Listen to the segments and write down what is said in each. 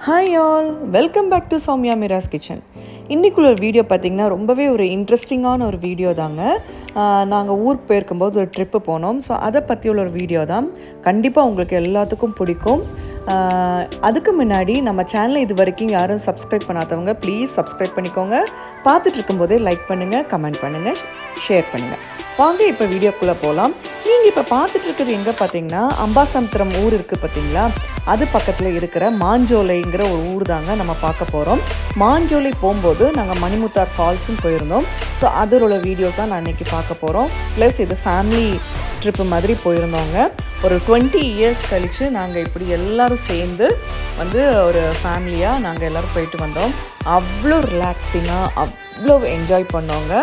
Hi all, welcome back to Soumya Miras kitchen. இன்றைக்குள்ள ஒரு video பார்த்திங்கன்னா ரொம்பவே ஒரு இன்ட்ரெஸ்டிங்கான ஒரு வீடியோ தாங்க. நாங்கள் ஊருக்கு போயிருக்கும்போது ஒரு ட்ரிப்பு போனோம். ஸோ அதை பற்றி உள்ள ஒரு வீடியோ தான். கண்டிப்பாக உங்களுக்கு எல்லாத்துக்கும் பிடிக்கும். அதுக்கு முன்னாடி நம்ம சேனலை இது வரைக்கும் யாரும் சப்ஸ்கிரைப் பண்ணாதவங்க ப்ளீஸ் சப்ஸ்கிரைப் பண்ணிக்கோங்க. பார்த்துட்டு இருக்கும்போதே லைக் பண்ணுங்கள், கமெண்ட் பண்ணுங்கள், ஷேர் பண்ணுங்கள். வாங்க இப்போ வீடியோக்குள்ளே போகலாம். நீங்கள் இப்போ பார்த்துட்டு இருக்கிறது எங்கே பார்த்தீங்கன்னா அம்பாசமுத்திரம் ஊர் இருக்குது பார்த்தீங்களா, அது பக்கத்தில் இருக்கிற மாஞ்சோலைங்கிற ஒரு ஊர் தாங்க நம்ம பார்க்க போகிறோம். மாஞ்சோலை போகும்போது நாங்கள் மணிமுத்தார் ஃபால்ஸும் போயிருந்தோம். ஸோ அதோட வீடியோஸ் தான் நான் இன்றைக்கி பார்க்க போகிறோம். ப்ளஸ் இது ஃபேமிலி ட்ரிப்பு மாதிரி போயிருந்தோங்க. ஒரு 20 இயர்ஸ் கழித்து நாங்கள் இப்படி எல்லோரும் சேர்ந்து வந்து ஒரு ஃபேமிலியாக நாங்கள் எல்லோரும் போயிட்டு வந்தோம். அவ்வளோ ரிலாக்ஸிங்காக அவ்வளோ என்ஜாய் பண்ணோங்க.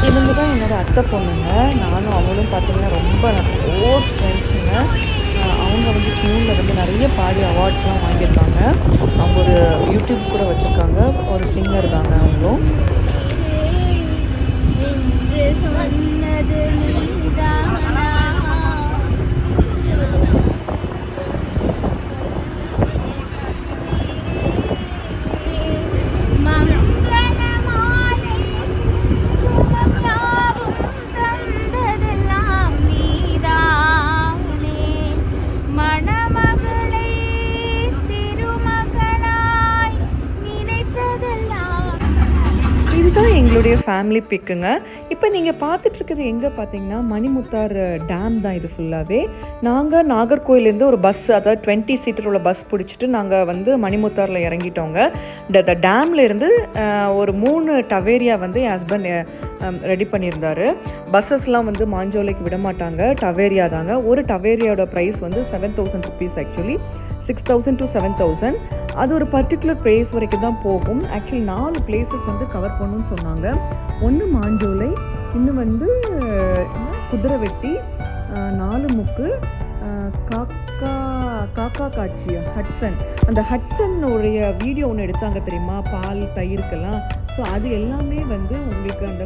இவங்க தான் என்னோடய அத்தை பொண்ணுங்க. நானும் அவங்களும் பார்த்திங்கன்னா ரொம்ப க்ளோஸ் ஃப்ரெண்ட்ஸுங்க. அவங்க வந்து ஸ்கூலில் வந்து நிறைய பாடி அவார்ட்ஸ்லாம் வாங்கியிருக்காங்க. அவங்க ஒரு யூடியூப் கூட வச்சுருக்காங்க. ஒரு சிங்கர் தாங்க அவங்களும். இதுதான் எங்களுடைய ஃபேமிலி பிக்குங்க. இப்போ நீங்கள் பார்த்துட்ருக்குது எங்கே பார்த்தீங்கன்னா மணிமுத்தார் டேம் தான். இது ஃபுல்லாகவே நாங்கள் நாகர்கோயிலேருந்து ஒரு பஸ், அதாவது 20 சீட்டர் உள்ள பஸ் பிடிச்சிட்டு நாங்கள் வந்து மணிமுத்தாரில் இறங்கிட்டோங்க. இந்த டேமில் இருந்து ஒரு 3 டவேரியா வந்து என் ஹஸ்பண்ட் ரெடி பண்ணியிருந்தார். பஸ்ஸஸ்லாம் வந்து மாஞ்சோலைக்கு விட மாட்டாங்க, டவேரியா தாங்க. ஒரு டவேரியாவோட ப்ரைஸ் வந்து 7,000 ருபீஸ். Actually 6,000 to 7,000. அது ஒரு பர்டிகுலர் பிளேஸ் வரைக்கும் தான் போகும். ஆக்சுவலி 4 பிளேசஸ் வந்து கவர் பண்ணணும்னு சொன்னாங்க. ஒன்று மாஞ்சோலை, இன்னும் வந்து குதிரைவெட்டி, 4 முக்கு, காக்கா காட்சி, ஹட்சன். அந்த ஹட்சனுடைய வீடியோ ஒன்று எடுத்தாங்க தெரியுமா, பால் தயிருக்கெல்லாம். ஸோ அது எல்லாமே வந்து உங்களுக்கு அந்த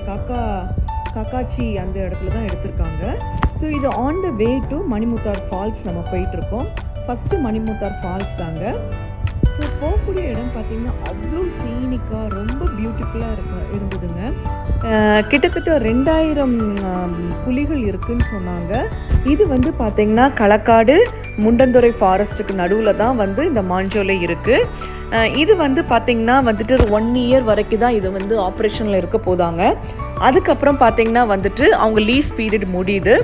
காக்காச்சி அந்த இடத்துல தான் எடுத்திருக்காங்க. ஸோ இது on the way to Manimuthar falls நம்ம போயிட்டுருக்கோம். ஃபஸ்ட்டு மணிமுத்தார் ஃபால்ஸ் தாங்க. ஸோ போகக்கூடிய இடம் பார்த்திங்கன்னா அவ்வளோ சீனிக்காக ரொம்ப பியூட்டிஃபுல்லாக இருந்ததுங்க. கிட்டத்தட்ட 2000 புலிகள் இருக்குதுன்னு சொன்னாங்க. இது வந்து பார்த்திங்கன்னா களக்காடு முண்டந்துறை ஃபாரஸ்ட்டுக்கு நடுவில் தான் வந்து இந்த மாஞ்சோலை இருக்குது. இது வந்து பார்த்திங்கன்னா வந்துட்டு 1 இயர் வரைக்கும் தான் இது வந்து ஆப்ரேஷனில் இருக்க போதாங்க. அதுக்கப்புறம் பார்த்திங்கன்னா வந்துட்டு அவங்க லீஸ் பீரியட் முடியுது.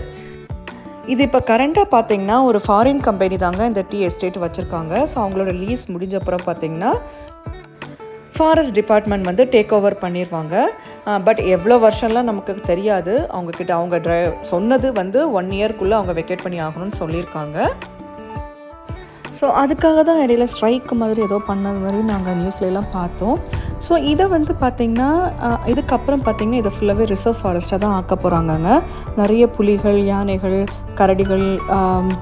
இது இப்போ கரண்ட்டாக பார்த்தீங்கன்னா ஒரு ஃபாரின் கம்பெனி தாங்க இந்த டீ எஸ்டேட் வச்சுருக்காங்க. ஸோ அவங்களோட லீஸ் முடிஞ்சப்புறம் பார்த்தீங்கன்னா ஃபாரஸ்ட் டிபார்ட்மெண்ட் வந்து டேக் ஓவர் பண்ணிடுவாங்க. பட் எவ்வளோ வருஷம்லாம் நமக்கு தெரியாது. அவங்கக்கிட்ட அவங்க சொன்னது வந்து 1 இயர்க்குள்ளே அவங்க வெக்கேட் பண்ணி ஆகணும்னு சொல்லியிருக்காங்க. ஸோ அதுக்காக தான் இடையில ஸ்ட்ரைக் மாதிரி ஏதோ பண்ணது மாதிரி நாங்கள் நியூஸ்லலாம் பார்த்தோம். ஸோ இதை வந்து பார்த்திங்கன்னா இதுக்கப்புறம் பார்த்திங்கன்னா இதை ஃபுல்லாகவே ரிசர்வ் ஃபாரஸ்ட்டாக தான் ஆக்க போகிறாங்கங்க. நிறைய புலிகள், யானைகள், கரடிகள்,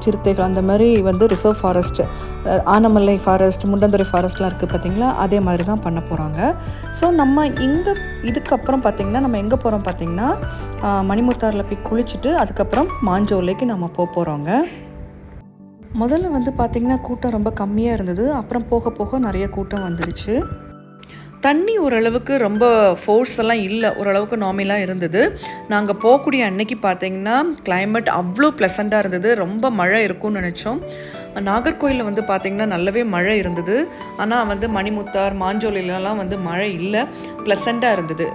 சிறுத்தைகள் அந்த மாதிரி வந்து reserve forest, Anamalai forest, Mundanthurai ஃபாரஸ்ட்லாம் இருக்குது பார்த்திங்களா, அதே மாதிரி தான் பண்ண போகிறாங்க. ஸோ நம்ம இதுக்கப்புறம் பார்த்திங்கன்னா நம்ம எங்கே போகிறோம் பார்த்திங்கன்னா மணிமுத்தாரில் போய் குளிச்சுட்டு அதுக்கப்புறம் மாஞ்சோலைக்கு நம்ம போகிறோங்க. முதல்ல வந்து பார்த்திங்கன்னா கூட்டம் ரொம்ப கம்மியாக இருந்தது. அப்புறம் போக போக நிறைய கூட்டம் வந்துடுச்சு. தண்ணி ஓரளவுக்கு ரொம்ப ஃபோர்ஸ் எல்லாம் இல்லை, ஓரளவுக்கு நார்மலாக இருந்தது. நாங்கள் போகக்கூடிய அன்னைக்கு பார்த்திங்கன்னா கிளைமேட் அவ்வளோ ப்ளசண்ட்டாக இருந்தது. ரொம்ப மழை இருக்கும்னு நினச்சோம். நாகர்கோயிலில் வந்து பார்த்திங்கன்னா நல்லாவே மழை இருந்தது. ஆனால் வந்து மணிமுத்தார், மாஞ்சோலையிலலாம் வந்து மழை இல்லை, ப்ளசண்ட்டாக இருந்தது.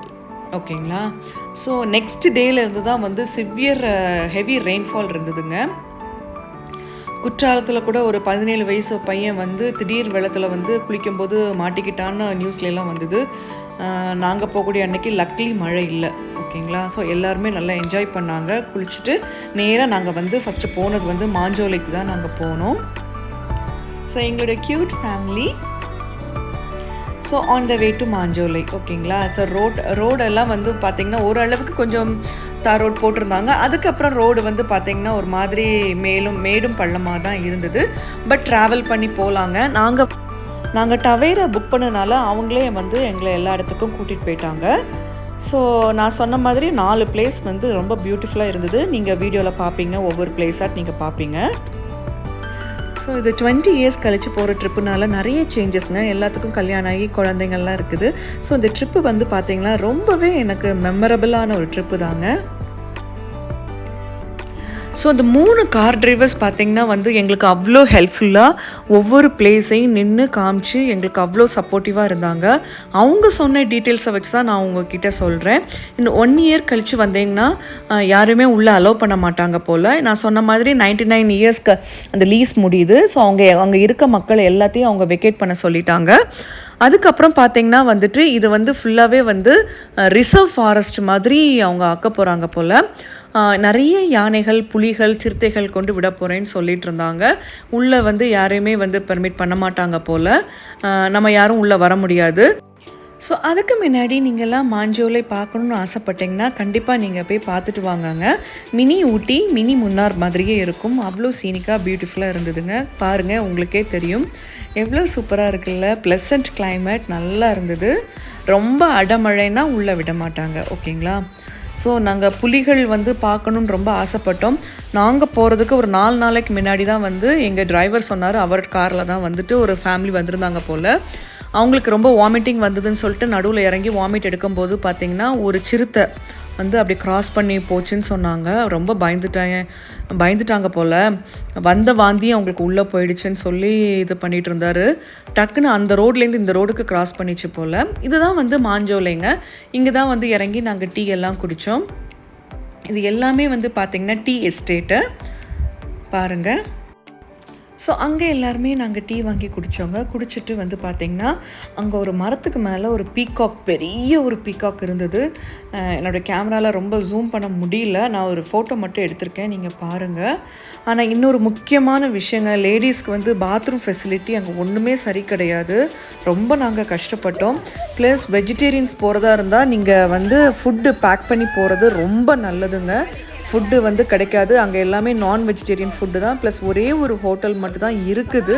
ஓகேங்களா. ஸோ நெக்ஸ்ட் டேலேருந்து தான் வந்து சிவியர் ஹெவி ரெயின்ஃபால் இருந்ததுங்க. குற்றாலத்தில் கூட ஒரு 17 வயசு பையன் வந்து திடீர் வெள்ளத்தில் வந்து குளிக்கும்போது மாட்டிக்கிட்டான்னு நியூஸ்லாம் வந்தது. நாங்கள் போகக்கூடிய அன்னைக்கு லக்லி மழை இல்லை. ஓகேங்களா. ஸோ எல்லாருமே நல்லா என்ஜாய் பண்ணாங்க. குளிச்சுட்டு நேராக நாங்கள் வந்து ஃபஸ்ட்டு போனது வந்து மாஞ்சோலைக்கு தான் நாங்கள் போனோம். ஸோ எங்களோட cute family. So on the way to Manjolai. ஓகேங்களா. ஸோ ரோடெல்லாம் வந்து பார்த்திங்கன்னா ஓரளவுக்கு கொஞ்சம் ரோட் போட்டிருந்தாங்க. அதுக்கப்புறம் ரோடு வந்து பார்த்திங்கன்னா ஒரு மாதிரி மேடும் பள்ளமாக தான் இருந்தது. பட் ட்ராவல் பண்ணி போகலாங்க. நாங்கள் டவேரா புக் பண்ணனால அவங்களே வந்து எங்களை எல்லா இடத்துக்கும் கூட்டிகிட்டு போயிட்டாங்க. ஸோ நான் சொன்ன மாதிரி 4 பிளேஸ் வந்து ரொம்ப பியூட்டிஃபுல்லாக இருந்தது. நீங்கள் வீடியோவில் பார்ப்பீங்க, ஒவ்வொரு பிளேஸாக நீங்கள் பார்ப்பீங்க. ஸோ இது 20 இயர்ஸ் கழித்து போகிற ட்ரிப்புனால நிறைய சேஞ்சஸ்ங்க. எல்லாத்துக்கும் கல்யாணம் ஆகி குழந்தைங்கள்லாம் இருக்குது. ஸோ இந்த ட்ரிப்பு வந்து பார்த்திங்கன்னா ரொம்பவே எனக்கு மெமரபிளான ஒரு ட்ரிப்பு தாங்க. ஸோ அந்த 3 கார் டிரைவர்ஸ் பார்த்திங்கன்னா வந்து எங்களுக்கு அவ்வளோ ஹெல்ப்ஃபுல்லாக ஒவ்வொரு பிளேஸையும் நின்று காமிச்சு எங்களுக்கு அவ்வளோ சப்போர்ட்டிவாக இருந்தாங்க. அவங்க சொன்ன டீட்டெயில்ஸை வச்சு தான் நான் உங்ககிட்ட சொல்கிறேன். இன்னும் 1 இயர் கழித்து வந்தீங்கன்னா யாருமே உள்ளே அலோவ் பண்ண மாட்டாங்க போல். நான் சொன்ன மாதிரி 99 இயர்ஸ்க்கு அந்த லீஸ் முடியுது. ஸோ அங்கே இருக்க மக்கள் எல்லாத்தையும் அவங்க வெக்கேட் பண்ண சொல்லிட்டாங்க. அதுக்கப்புறம் பார்த்திங்கன்னா வந்துட்டு இது வந்து ஃபுல்லாகவே வந்து ரிசர்வ் ஃபாரஸ்ட் மாதிரி அவங்க ஆக்க போகிறாங்க போல். நிறைய யானைகள், புலிகள், சிறுத்தைகள் கொண்டு விட போகிறேன்னு சொல்லிட்டு இருந்தாங்க. உள்ளே வந்து யாரையுமே வந்து பெர்மிட் பண்ண மாட்டாங்க போல். நம்ம யாரும் உள்ளே வர முடியாது. ஸோ அதுக்கு முன்னாடி நீங்கள்லாம் மாஞ்சோலை பார்க்கணுன்னு ஆசைப்பட்டீங்கன்னா கண்டிப்பாக நீங்கள் போய் பார்த்துட்டு வாங்கங்க. மினி ஊட்டி, மினி முன்னார் மாதிரியே இருக்கும். அவ்வளோ சீனிக்காக பியூட்டிஃபுல்லாக இருந்ததுங்க. பாருங்கள், உங்களுக்கே தெரியும் எவ்வளோ சூப்பராக இருக்குல்ல. ப்ளசண்ட் கிளைமேட் நல்லா இருந்தது. ரொம்ப அடமழைன்னா உள்ளே விட மாட்டாங்க. ஓகேங்களா? ஸோ நாங்கள் புலிகள் வந்து பார்க்கணுன்னு ரொம்ப ஆசைப்பட்டோம். நாங்கள் போகிறதுக்கு ஒரு 4 நாளைக்கு முன்னாடி தான் வந்து எங்கள் டிரைவர் சொன்னார். அவர் காரில் தான் வந்துட்டு ஒரு ஃபேமிலி வந்திருந்தாங்க போல். அவங்களுக்கு ரொம்ப வாமிட்டிங் வந்ததுன்னு சொல்லிட்டு நடுவில் இறங்கி வாமிட் எடுக்கும்போது பார்த்திங்கன்னா ஒரு சிறுத்தை வந்து அப்படி க்ராஸ் பண்ணி போச்சுன்னு சொன்னாங்க. ரொம்ப பயந்துட்டாங்க போல். வந்த வாந்தி அவங்களுக்கு உள்ளே போயிடுச்சுன்னு சொல்லி இது பண்ணிகிட்டு இருந்தார். டக்குன்னு அந்த ரோட்லேருந்து இந்த ரோடுக்கு க்ராஸ் பண்ணிச்சு போல். இதுதான் வந்து மாஞ்சோலைங்க. இங்கே தான் வந்து இறங்கி நாங்கள் டீ எல்லாம் குடித்தோம். இது எல்லாமே வந்து பார்த்திங்கன்னா டீ எஸ்டேட்டு பாருங்கள். ஸோ அங்கே எல்லாருமே நாங்கள் டீ வாங்கி குடித்தோங்க. குடிச்சிட்டு வந்து பார்த்திங்கன்னா அங்கே ஒரு மரத்துக்கு மேலே ஒரு பீகாக், பெரிய ஒரு பீகாக் இருந்தது. என்னோடய கேமராவில் ரொம்ப ஜூம் பண்ண முடியல. நான் ஒரு ஃபோட்டோ மட்டும் எடுத்திருக்கேன், நீங்கள் பாருங்கள். ஆனால் இன்னொரு முக்கியமான விஷயங்க, லேடிஸ்க்கு வந்து பாத்ரூம் ஃபெசிலிட்டி அங்கே ஒன்றுமே சரி கிடையாது. ரொம்ப நாங்கள் கஷ்டப்பட்டோம். ப்ளஸ் வெஜிடேரியன்ஸ் போகிறதா இருந்தால் நீங்கள் வந்து ஃபுட்டு பேக் பண்ணி போகிறது ரொம்ப நல்லதுங்க. ஃபுட்டு வந்து கிடைக்காது அங்கே. எல்லாமே நான் வெஜிடேரியன் ஃபுட்டு தான். ப்ளஸ் ஒரே ஒரு ஹோட்டல் மட்டும் தான் இருக்குது.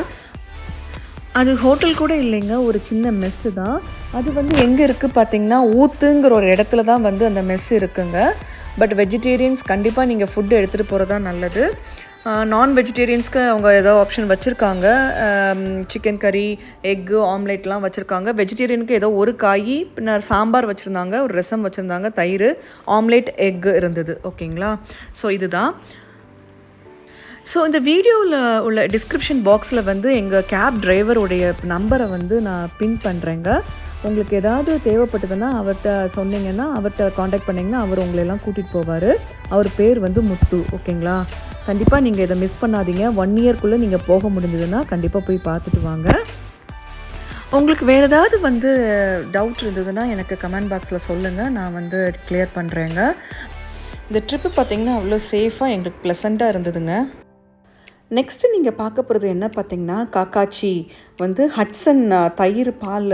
அது ஹோட்டல் கூட இல்லைங்க, ஒரு சின்ன மெஸ்ஸு தான். அது வந்து எங்கே இருக்குது பார்த்திங்கன்னா ஊத்துங்கிற ஒரு இடத்துல தான் வந்து அந்த மெஸ் இருக்குங்க. பட் வெஜிடேரியன்ஸ் கண்டிப்பாக நீங்கள் ஃபுட்டு எடுத்துகிட்டு போகிறது தான் நல்லது. நான் வெஜிடேரியன்ஸ்க்கு அவங்க ஏதோ ஆப்ஷன் வச்சுருக்காங்க. சிக்கன் கறி, எக்கு, ஆம்லேட்லாம் வச்சுருக்காங்க. வெஜிடேரியனுக்கு ஏதோ ஒரு காய், பின்னர் சாம்பார் வச்சுருந்தாங்க, ஒரு ரசம் வச்சுருந்தாங்க, தயிர், ஆம்லேட், எக்கு இருந்தது. ஓகேங்களா? ஸோ இதுதான். ஸோ இந்த வீடியோவில் உள்ள டிஸ்கிரிப்ஷன் பாக்ஸில் வந்து எங்கள் கேப் டிரைவருடைய நம்பரை வந்து நான் பின் பண்ணுறேங்க. உங்களுக்கு ஏதாவது தேவைப்பட்டதுன்னா அவர்கிட்ட சொன்னீங்கன்னா, அவர்கிட்ட காண்டாக்ட் பண்ணிங்கன்னா அவர் உங்களெல்லாம் கூட்டிகிட்டு போவார். அவர் பேர் வந்து முத்து. ஓகேங்களா? கண்டிப்பாக நீங்கள் இதை மிஸ் பண்ணாதீங்க. 1 இயர்க்குள்ளே நீங்கள் போக முடிஞ்சதுன்னா கண்டிப்பாக போய் பார்த்துட்டு வாங்க. உங்களுக்கு வேறு ஏதாவது வந்து டவுட் இருந்ததுன்னா எனக்கு கமெண்ட் பாக்ஸில் சொல்லுங்கள், நான் வந்து கிளியர் பண்ணுறேங்க. இந்த ட்ரிப்பு பார்த்திங்கன்னா அவ்வளோ சேஃபாக எங்களுக்கு ப்ளசண்ட்டாக இருந்ததுங்க. நெக்ஸ்ட்டு நீங்கள் பார்க்க போகிறது என்ன பார்த்திங்கன்னா, காக்காச்சி வந்து ஹட்சன் தயிர் பால்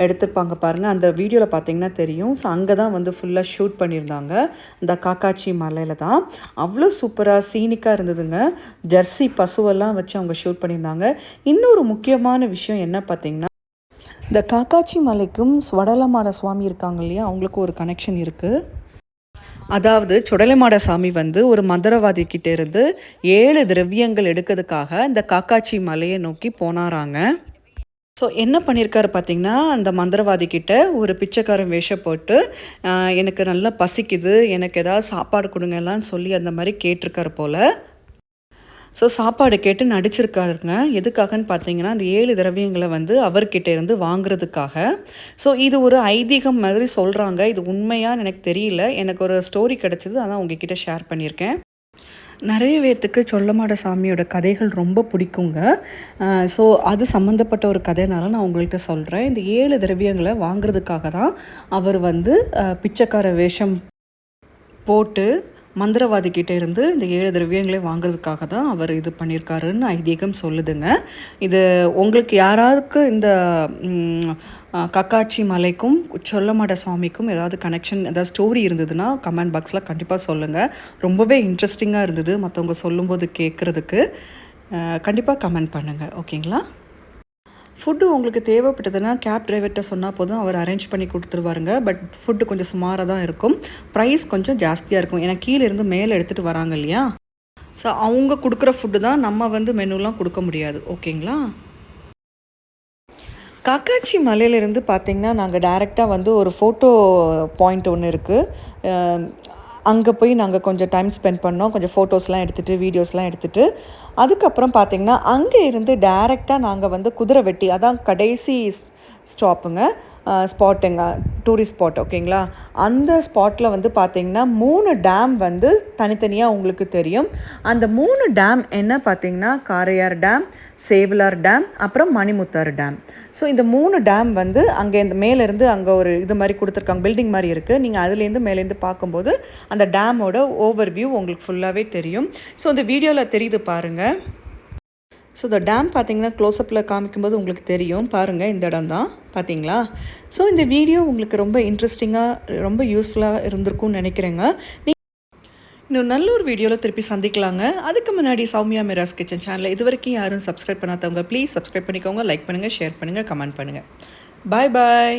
எடுத்துருப்பாங்க பாருங்கள். அந்த வீடியோவில் பார்த்திங்கன்னா தெரியும். ஸோ அங்கே தான் வந்து ஃபுல்லாக ஷூட் பண்ணியிருந்தாங்க. இந்த காக்காச்சி மலையில் தான். அவ்வளோ சூப்பராக சீனிக்காக இருந்ததுங்க. ஜெர்சி பசுவெல்லாம் வச்சு அவங்க ஷூட் பண்ணியிருந்தாங்க. இன்னொரு முக்கியமான விஷயம் என்ன பார்த்திங்கன்னா, இந்த காக்காச்சி மலைக்கும் ஸ்வடலமாட சுவாமி இருக்காங்க இல்லையா, அவங்களுக்கு ஒரு கனெக்ஷன் இருக்குது. அதாவது சுடலைமாட சாமி வந்து ஒரு மந்திரவாதி கிட்டே இருந்து 7 திரவியங்கள் எடுக்கிறதுக்காக இந்த காக்காச்சி மலையை நோக்கி போனாராங்க. ஸோ என்ன பண்ணியிருக்காரு பார்த்திங்கன்னா, அந்த மந்திரவாதி கிட்ட ஒரு பிச்சைக்காரன் வேஷம் போட்டு எனக்கு நல்லா பசிக்குது, எனக்கு ஏதாவது சாப்பாடு கொடுங்கலாம் சொல்லி அந்த மாதிரி கேட்டிருக்காரு போல். ஸோ சாப்பாடு கேட்டு நடிச்சிருக்காருங்க. எதுக்காகன்னு பார்த்தீங்கன்னா, அந்த 7 திரவியங்களை வந்து அவர்கிட்ட இருந்து வாங்குறதுக்காக. ஸோ இது ஒரு ஐதீகம் மாதிரி சொல்கிறாங்க. இது உண்மையான்னு எனக்கு தெரியல. எனக்கு ஒரு ஸ்டோரி கிடச்சிது, அதான் உங்ககிட்ட ஷேர் பண்ணியிருக்கேன். நிறைய பேர்த்துக்கு சொல்லமாட சாமியோட கதைகள் ரொம்ப பிடிக்குங்க. ஸோ அது சம்மந்தப்பட்ட ஒரு கதைனால நான் உங்கள்கிட்ட சொல்கிறேன். இந்த 7 திரவியங்களை வாங்குறதுக்காக தான் அவர் வந்து பிச்சைக்கார வேஷம் போட்டு மந்திரவாதி கிட்டே இருந்து இந்த 7 திரவியங்களை வாங்குறதுக்காக தான் அவர் இது பண்ணியிருக்காருன்னு ஐதீகம் சொல்லுதுங்க. இது உங்களுக்கு யாராருக்கு இந்த காக்காச்சி மலைக்கும் சொல்லமாட சுவாமிக்கும் ஏதாவது கனெக்ஷன், ஏதாவது ஸ்டோரி இருந்ததுன்னா கமெண்ட் பாக்ஸில் கண்டிப்பாக சொல்லுங்கள். ரொம்பவே இன்ட்ரெஸ்டிங்காக இருந்தது மற்றவங்க சொல்லும்போது கேட்குறதுக்கு. கண்டிப்பாக கமெண்ட் பண்ணுங்கள். ஓகேங்களா? ஃபுட்டு உங்களுக்கு தேவைப்பட்டதுன்னா கேப் டிரைவர்கிட்ட சொன்னால் போதும், அவர் அரேஞ்ச் பண்ணி கொடுத்துருவாருங்க. பட் ஃபுட்டு கொஞ்சம் சுமாராக தான் இருக்கும். ப்ரைஸ் கொஞ்சம் ஜாஸ்தியாக இருக்கும். ஏன்னா கீழே இருந்து மேலே எடுத்துகிட்டு வராங்க இல்லையா. ஸோ அவங்க கொடுக்குற ஃபுட்டு தான் நம்ம வந்து மெனுலாம் கொடுக்க முடியாது. ஓகேங்களா? காக்காட்சி மலையிலேருந்து பார்த்திங்கன்னா நாங்கள் டைரெக்டாக வந்து ஒரு ஃபோட்டோ பாயிண்ட் ஒன்று இருக்குது. அங்கே போய் நாங்கள் கொஞ்சம் டைம் ஸ்பெண்ட் பண்ணோம். கொஞ்சம் ஃபோட்டோஸ்லாம் எடுத்துகிட்டு வீடியோஸ்லாம் எடுத்துகிட்டு அதுக்கப்புறம் பார்த்திங்கன்னா அங்கே இருந்து டைரெக்டாக நாங்கள் வந்து குதிரைவெட்டி, அதான் கடைசி ஸ்டாப்புங்க, ஸ்பாட்டுங்க, டூரிஸ்ட் ஸ்பாட். ஓகேங்களா? அந்த ஸ்பாட்டில் வந்து பார்த்திங்கன்னா 3 டேம் வந்து தனித்தனியாக உங்களுக்கு தெரியும். அந்த 3 டேம் என்ன பார்த்திங்கன்னா காரையார் டேம், சேவலார் டேம், அப்புறம் மணிமுத்தாறு டேம். ஸோ இந்த 3 டேம் வந்து அங்கே இந்த மேலேருந்து அங்கே ஒரு இது மாதிரி கொடுத்துருக்காங்க, பில்டிங் மாதிரி இருக்குது. நீங்கள் அதுலேருந்து மேலேருந்து பார்க்கும்போது அந்த டேமோட ஓவர் வியூ உங்களுக்கு ஃபுல்லாகவே தெரியும். ஸோ இந்த வீடியோவில் தெரியுது பாருங்கள். ஸோ இந்த டேம் பார்த்திங்கன்னா க்ளோஸ்அப்பில் காமிக்கும்போது உங்களுக்கு தெரியும் பாருங்கள், இந்த இடம் தான் பார்த்தீங்களா. ஸோ இந்த வீடியோ உங்களுக்கு ரொம்ப இன்ட்ரெஸ்டிங்காக ரொம்ப யூஸ்ஃபுல்லாக இருந்திருக்கும்னு நினைக்கிறேங்க. இன்னும் நல்ல ஒரு வீடியோவில் திருப்பி சந்திக்கலாங்க. அதுக்கு முன்னாடி சௌமியா மிராஸ் கிச்சன் சேனலை இது வரைக்கும் யாரும் சப்ஸ்கிரைப் பண்ணாதவங்க ப்ளீஸ் சப்ஸ்கிரைப் பண்ணிக்கோங்க. லைக் பண்ணுங்கள், ஷேர் பண்ணுங்கள், கமெண்ட் பண்ணுங்கள். பாய் பாய்.